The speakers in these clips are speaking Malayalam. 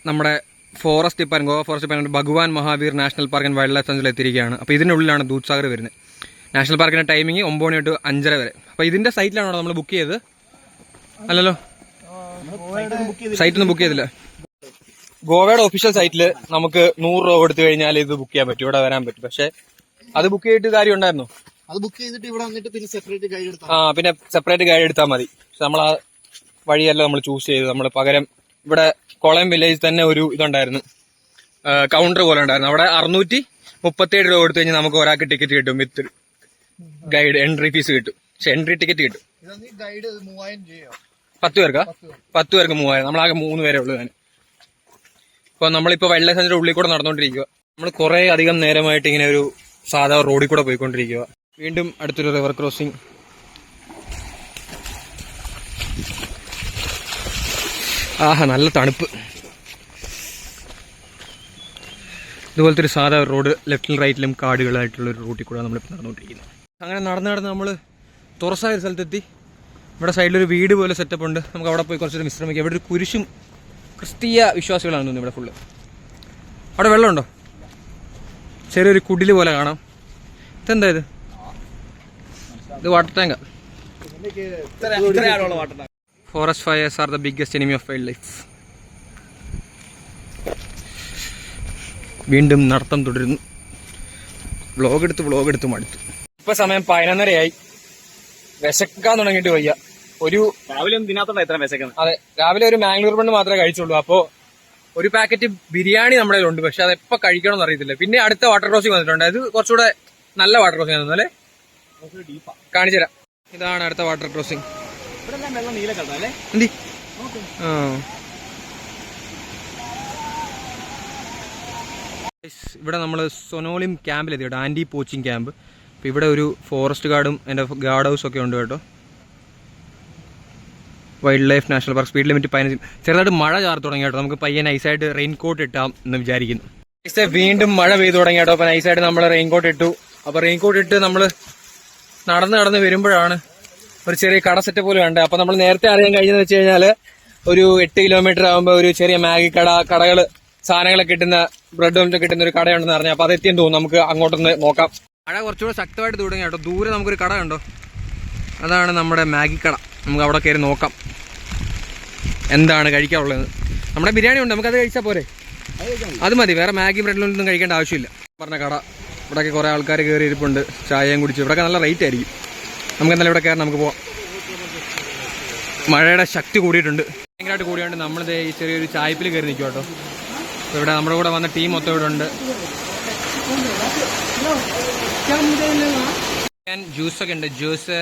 നമ്മുടെ forest department Goa forest department Bhagwan Mahavir national park and wildlife sanctuary എത്തിയിരിക്കുകയാണ്. അപ്പോൾ ഇതിനുള്ളിലാണ് ദൂദ്സാഗർ വരുന്നത്. നാഷണൽ പാർക്കിന്റെ ടൈമിംഗ് 9 മണി തൊട്ട് 5:30 വരെ. അപ്പോൾ ഇതിന്റെ സൈറ്റിലാണോ നമ്മൾ ബുക്ക് ചെയ്തത്? അല്ലല്ലോ, സൈറ്റൊന്നും ബുക്ക് ചെയ്തില്ല. ഗോവയുടെ ഒഫീഷ്യൽ സൈറ്റിൽ നമുക്ക് 100 രൂപ കൊടുത്തു കഴിഞ്ഞാൽ ഇത് ബുക്ക് ചെയ്യാൻ പറ്റും, ഇവിടെ വരാൻ പറ്റും. പക്ഷെ അത് ബുക്ക് ചെയ്തിട്ട് കാര്യം ഉണ്ടായിരുന്നോ? അത് ബുക്ക് ചെയ്തിട്ട് ഇവിടെ വന്നിട്ട് പിന്നെ സെപ്പറേറ്റ് ഗൈഡ് എടുത്താൽ പിന്നെ സെപ്പറേറ്റ് ഗൈഡ് എടുത്താൽ മതി. പക്ഷെ നമ്മൾ ആ വഴിയല്ല നമ്മൾ ചൂസ് ചെയ്ത്. നമ്മൾ പകരം ഇവിടെ കോളയം വില്ലേജ് തന്നെ ഒരു ഇതുണ്ടായിരുന്നു, കൗണ്ടർ പോലെ ഉണ്ടായിരുന്നു. അവിടെ 637 രൂപ കൊടുത്തു കഴിഞ്ഞാൽ നമുക്ക് ഒരാൾക്ക് ടിക്കറ്റ് കിട്ടും വിത്ത് ഗൈഡ്. എൻട്രി ഫീസ് കിട്ടും, പക്ഷെ എൻട്രി ടിക്കറ്റ് കിട്ടും. 10 പേർക്ക് 3000. നമ്മളാകെ 3 പേരേ ഉള്ളൂ. ഞാൻ ഇപ്പൊ നമ്മളിപ്പോ വൈൽഡ് ലൈഫ് സെഞ്ചുറി ഉള്ളിൽ കൂടെ നടന്നുകൊണ്ടിരിക്കുക. നമ്മൾ കുറെ അധികം നേരമായിട്ട് ഇങ്ങനെ ഒരു സാധാ റോഡിൽ കൂടെ പോയിക്കൊണ്ടിരിക്കുക. വീണ്ടും അടുത്തൊരു റിവർ ക്രോസിംഗ്. ആഹാ, നല്ല തണുപ്പ്. ഇതുപോലത്തെ ഒരു സാധാ റോഡ്, ലെഫ്റ്റിലും റൈറ്റിലും കാടുകളായിട്ടുള്ള ഒരു റൂട്ടിൽ കൂടെ നമ്മളിപ്പോൾ നടന്നുകൊണ്ടിരിക്കുന്നത്. അങ്ങനെ നടന്ന് നമ്മൾ തുറസായ ഒരു സ്ഥലത്തെത്തി. ഇവിടെ സൈഡിലൊരു വീട് പോലെ സെറ്റപ്പ് ഉണ്ട്. നമുക്ക് അവിടെ പോയി കുറച്ചൊരു വിശ്രമിക്കാം. ഇവിടെ ഒരു കുരിശും ക്രിസ്തീയ വിശ്വാസികളാണ് തോന്നുന്നു ഇവിടെ ഫുള്ള്. അവിടെ വെള്ളമുണ്ടോ? ചെറിയൊരു കുടില് പോലെ കാണാം. ഇതെന്താ ഇത്? വാട്ടർ ടാങ്കാ. Forest fires are the biggest enemy of wildlife. വീണ്ടും നടത്തം തുടരുന്നു. വ്ളോഗ് എടുത്ത് മടുത്തു. ഇപ്പൊ സമയം 11:30 വിശക്കാൻ തുടങ്ങിയിട്ട് വയ്യ. രാവിലെ ഒന്നും തിന്നാത്തോണ്ടാ ഇത്ര വിശക്കുന്നത്. അതെ, രാവിലെ ഒരു മാംഗ്ലൂർ ബണ്ണ് മാത്രമേ കഴിച്ചുള്ളൂ. അപ്പോ ഒരു പാക്കറ്റ് ബിരിയാണി നമ്മുടെ കയ്യിലുണ്ട്. പക്ഷെ അത് എപ്പോൾ കഴിക്കണമെന്ന് അറിയത്തില്ല. പിന്നെ അടുത്ത വാട്ടർ ക്രോസിംഗ് വന്നിട്ടുണ്ട്. അത് കുറച്ചുകൂടെ നല്ല വാട്ടർ ക്രോസിംഗ് ആണെന്ന് അല്ലേ? കാണിച്ചു തരാം. ഇതാണ് അടുത്ത വാട്ടർ ക്രോസിംഗ്. എന്തി ഇവിടെ നമ്മൾ സൊനോളിം ക്യാമ്പിലെത്തി കേട്ടോ, ആന്റി പോച്ചിങ് ക്യാമ്പ്. അപ്പോൾ ഇവിടെ ഒരു ഫോറസ്റ്റ് ഗാർഡും എൻ്റെ ഗാർഡ് ഹൗസ് ഒക്കെ ഉണ്ട് കേട്ടോ. Wild life national park. Speed limit 15. ചെറുതായിട്ട് മഴ ചാർത്ത് തുടങ്ങി കേട്ടോ. നമുക്ക് പയ്യെ നൈസായിട്ട് റെയിൻകോട്ട് ഇട്ടാം എന്ന് വിചാരിക്കുന്നു. വീണ്ടും മഴ പെയ്തു തുടങ്ങി കേട്ടോ. അപ്പോൾ നൈസായിട്ട് നമ്മൾ റെയിൻകോട്ട് ഇട്ടു. അപ്പോൾ റെയിൻകോട്ട് ഇട്ട് നമ്മൾ നടന്ന് വരുമ്പോഴാണ് ഒരു ചെറിയ കട സെറ്റ് പോലെ ഉണ്ട്. അപ്പോൾ നമ്മൾ നേരത്തെ അറിയാൻ കഴിഞ്ഞതെന്ന് വെച്ച് കഴിഞ്ഞാൽ ഒരു 8 കിലോമീറ്റർ ആകുമ്പോൾ ഒരു ചെറിയ മാഗി കടകൾ, സാധനങ്ങളൊക്കെ കിട്ടുന്ന ബ്രെഡും കിട്ടുന്ന ഒരു കടയുണ്ടെന്ന് പറഞ്ഞു. അപ്പോൾ അതെത്തിയെന്ന് തോന്നുന്നു. നമുക്ക് അങ്ങോട്ടൊന്ന് നോക്കാം. മഴ കുറച്ചുകൂടെ ശക്തമായിട്ട് തുടങ്ങി കേട്ടോ. ദൂരെ നമുക്കൊരു കട ഉണ്ടോ, അതാണ് നമ്മുടെ മാഗി കട. നമുക്ക് അവിടെ കയറി നോക്കാം എന്താണ് കഴിക്കാനുള്ളത്. നമ്മുടെ ബിരിയാണി ഉണ്ട്, നമുക്കത് കഴിച്ചാൽ പോരെ? അത് മതി, വേറെ മാഗി ബ്രെഡിലൊന്നും കഴിക്കേണ്ട ആവശ്യമില്ല. പറഞ്ഞ കട. ഇവിടെയൊക്കെ കുറേ ആൾക്കാർ കയറി ഇരിപ്പുണ്ട്, ചായയും കുടിച്ച്. ഇവിടെയൊക്കെ നല്ല റേറ്റ് ആയിരിക്കും. നമുക്ക് എന്തായാലും ഇവിടെ കയറി നമുക്ക് പോവാം. മഴയുടെ ശക്തി കൂടിയിട്ടുണ്ട്, ഭയങ്കരമായിട്ട് കൂടിയുണ്ട്. നമ്മളിത് ഈ ചെറിയൊരു ചായപ്പിൽ കയറി നിൽക്കും കേട്ടോ. അപ്പോൾ ഇവിടെ നമ്മുടെ കൂടെ വന്ന ടീം മൊത്തം ഇവിടെ ഉണ്ട്. ജ്യൂസൊക്കെ ഉണ്ട്. Juice,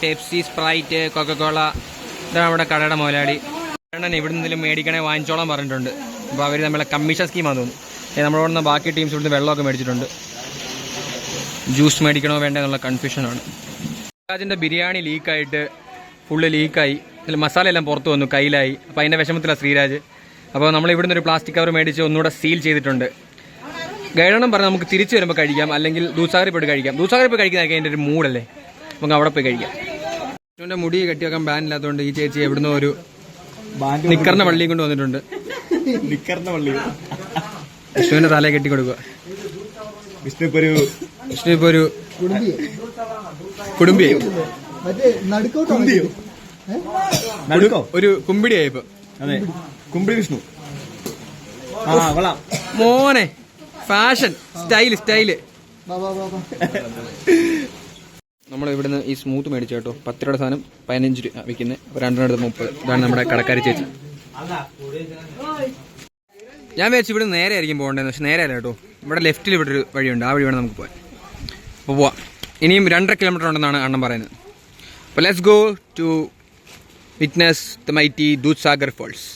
Pepsi, sprite, Coca Cola. ഇതാണ് നമ്മുടെ കടയുടെ മുതലാളി. ഇവിടെ നിന്നെങ്കിലും മേടിക്കണേ വാങ്ങിച്ചോളാൻ പറഞ്ഞിട്ടുണ്ട്. അപ്പോൾ അവർ നമ്മളെ കമ്മീഷൻ സ്കീമാണെന്ന് തോന്നുന്നു. നമ്മളോട് നിന്ന് ബാക്കി ടീംസ് ഇവിടുന്ന് വെള്ളമൊക്കെ മേടിച്ചിട്ടുണ്ട്. ജ്യൂസ് മേടിക്കണോ വേണ്ട എന്നുള്ള കൺഫ്യൂഷനാണ്. രാജിൻ്റെ ബിരിയാണി ലീക്കായിട്ട് ഫുള്ള് ലീക്കായി. അതിൽ മസാല എല്ലാം പുറത്ത് വന്നു, കയ്യിലായി. അപ്പോൾ അതിൻ്റെ വിഷമത്തിലാണ് ശ്രീരാജ്. അപ്പോൾ നമ്മൾ ഇവിടുന്ന് ഒരു പ്ലാസ്റ്റിക് കവർ മേടിച്ച് ഒന്നുകൂടെ സീൽ ചെയ്തിട്ടുണ്ട്. ഗൈഡണം പറഞ്ഞാൽ നമുക്ക് തിരിച്ചു വരുമ്പോൾ കഴിക്കാം, അല്ലെങ്കിൽ ദൂദ്സാഗറിൽ പോയിട്ട് കഴിക്കാം. ദൂദ്സാഗറിൽ പോയി കഴിക്കുന്നതൊക്കെ അതിൻ്റെ ഒരു മൂഡല്ലേ, നമുക്ക് അവിടെ പോയി കഴിക്കാം. വിഷ്ണുവിൻ്റെ മുടി കെട്ടി വെക്കാൻ ബാൻ ഇല്ലാത്തതുകൊണ്ട് ഈ ചേച്ചി എവിടുന്നോ ഒരു നിക്കറിന്റെ വള്ളിയും കൊണ്ട് വന്നിട്ടുണ്ട്. വിഷ്ണുവിന്റെ തലയെ കെട്ടി കൊടുക്കുക. വിഷ്ണു ഇപ്പൊ ഒരു കുടുംബിയായി, ഒരു കുമ്പിടിയായി ഇപ്പൊ. കുമ്പിടി വിഷ്ണു മോനെ, ഫാഷൻ സ്റ്റൈല്. നമ്മൾ ഇവിടുന്ന് ഈ സ്മൂത്ത് മേടിച്ചു കേട്ടോ. 10 രൂപയുടെ സാധനം 15 രൂപ വിൽക്കുന്നത്. 230. ഇതാണ് നമ്മുടെ കടക്കാരി ചേച്ചി. ഞാൻ വിചാരിച്ചു ഇവിടെ നേരെ ആയിരിക്കും പോകേണ്ടതെന്ന്. പക്ഷെ നേരെ അല്ല കേട്ടോ. ഇവിടെ ലെഫ്റ്റിൽ ഇവിടെ ഒരു വഴിയുണ്ട്, ആ വഴി വേണം നമുക്ക് പോകാൻ. അപ്പോൾ പോവാം. ഇനിയും 2.5 കിലോമീറ്റർ ഉണ്ടെന്നാണ് അണ്ണൻ പറയുന്നത്. അപ്പോൾ let's go to witness the mighty Dudhsagar false.